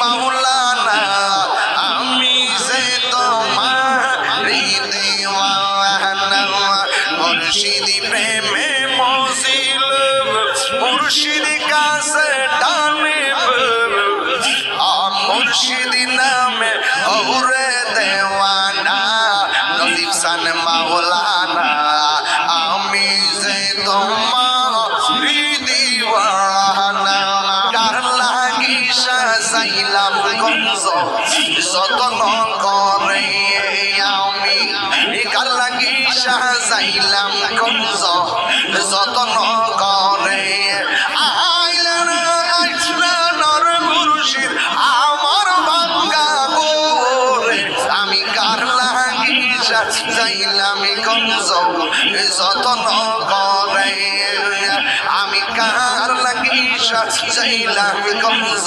মাওলানা আমি যে তোমারি দেওয়ানা মুর্শিদি প্রেমে মজিল মুর্শিদ কাছে টানিব মুর্শিদি নামে ওরে দেওয়ানা নসিব সান মাওলানা আমি যে তোমারি দেওয়ানা কার লাগি সাজাইলাম গঞ্জ যতন করে আমি কার লাগি সাজাইলাম গঞ্জ যতন করে আইলেন নর মুর্শিদ আমার ভাঙ্গা গোরে আমি কার লাগি সাজাইলাম গঞ্জ যতন করে আমি কার লাগি সাজাইলাম গঞ্জ